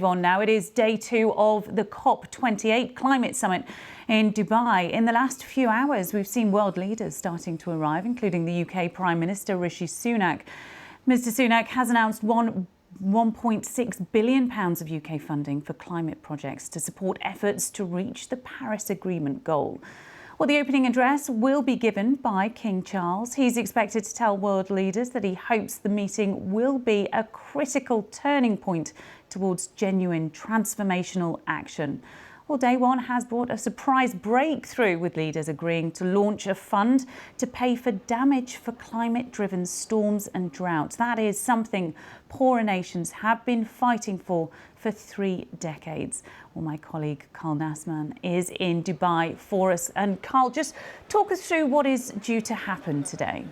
On now, it is day 2 of the COP28 climate summit in Dubai. In the last few hours, we've seen world leaders starting to arrive, including the UK Prime Minister Rishi Sunak. Mr Sunak has announced £1.6 billion of UK funding for climate projects to support efforts to reach the Paris Agreement goal. Well, the opening address will be given by King Charles. He's expected to tell world leaders that he hopes the meeting will be a critical turning point towards genuine transformational action. Well, day 1 has brought a surprise breakthrough, with leaders agreeing to launch a fund to pay for damage for climate-driven storms and droughts. That is something poorer nations have been fighting for 3 decades. Well, my colleague Carl Nassman is in Dubai for us. And Carl, just talk us through what is due to happen today.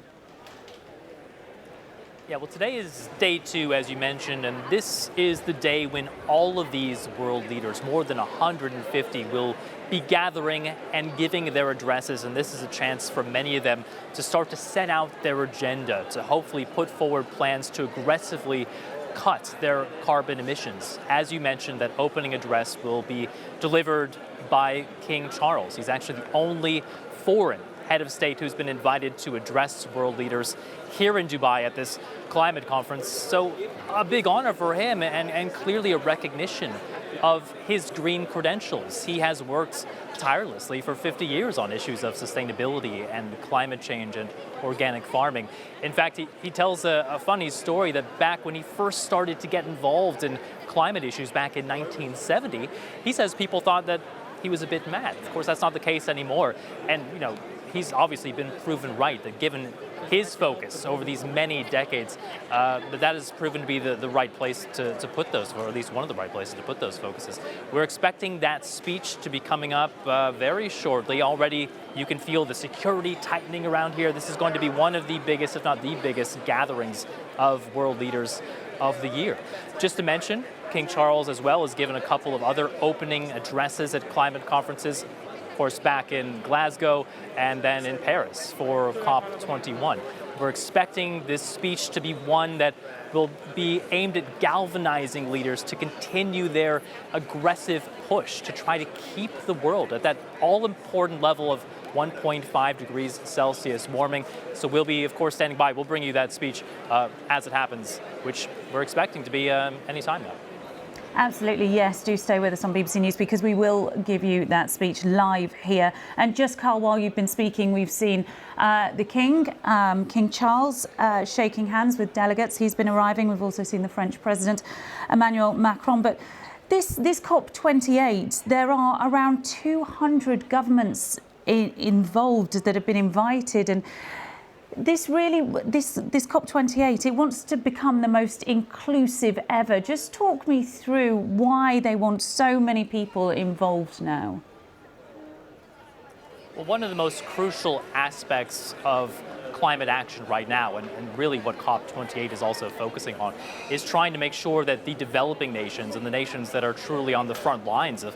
Yeah, well, today is day 2, as you mentioned, and this is the day when all of these world leaders, more than 150, will be gathering and giving their addresses. And this is a chance for many of them to start to set out their agenda, to hopefully put forward plans to aggressively cut their carbon emissions. As you mentioned, that opening address will be delivered by King Charles. He's actually the only foreign head of state who's been invited to address world leaders here in Dubai at this climate conference. So a big honor for him, and clearly a recognition of his green credentials. He has worked tirelessly for 50 years on issues of sustainability and climate change and organic farming. In fact, he tells a funny story that back when he first started to get involved in climate issues back in 1970, he says people thought that he was a bit mad. Of course, that's not the case anymore. And, you know, he's obviously been proven right, that given his focus over these many decades, that has proven to be the right place to put those, or at least one of the right places to put those focuses. We're expecting that speech to be coming up very shortly. Already you can feel the security tightening around here. This is going to be one of the biggest, if not the biggest, gatherings of world leaders of the year. Just to mention, King Charles as well has given a couple of other opening addresses at climate conferences, of course, back in Glasgow and then in Paris for COP28. We're expecting this speech to be one that will be aimed at galvanizing leaders to continue their aggressive push to try to keep the world at that all-important level of 1.5 degrees Celsius warming. So we'll be, of course, standing by. We'll bring you that speech as it happens, which we're expecting to be any time now. Absolutely, yes. Do stay with us on BBC News, because we will give you that speech live here. And just, Carl, while you've been speaking, we've seen the King, King Charles, shaking hands with delegates. He's been arriving. We've also seen the French President, Emmanuel Macron. But this COP28, there are around 200 governments involved that have been invited. And this COP28, it wants to become the most inclusive ever. Just talk me through why they want so many people involved now. Well, one of the most crucial aspects of climate action right now, and really what COP28 is also focusing on, is trying to make sure that the developing nations and the nations that are truly on the front lines of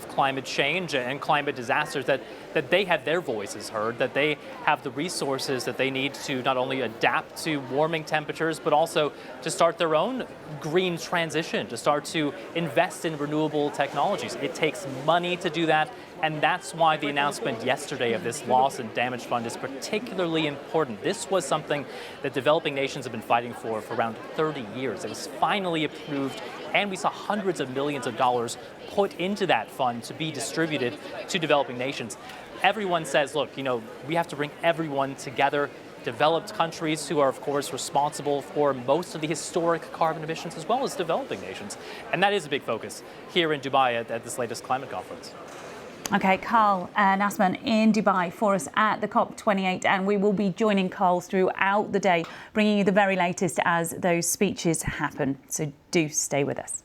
climate change and climate disasters, that they have their voices heard, that they have the resources that they need to not only adapt to warming temperatures, but also to start their own green transition, to start to invest in renewable technologies. It takes money to do that, and that's why the announcement yesterday of this loss and damage fund is particularly important. This was something that developing nations have been fighting for around 30 years. It was finally approved, and we saw hundreds of millions of dollars put into that fund to be distributed to developing nations. Everyone says, look, you know, we have to bring everyone together. Developed countries, who are, of course, responsible for most of the historic carbon emissions, as well as developing nations. And that is a big focus here in Dubai at this latest climate conference. OK, Carl Nassman in Dubai for us at the COP28, and we will be joining Carl throughout the day, bringing you the very latest as those speeches happen. So do stay with us.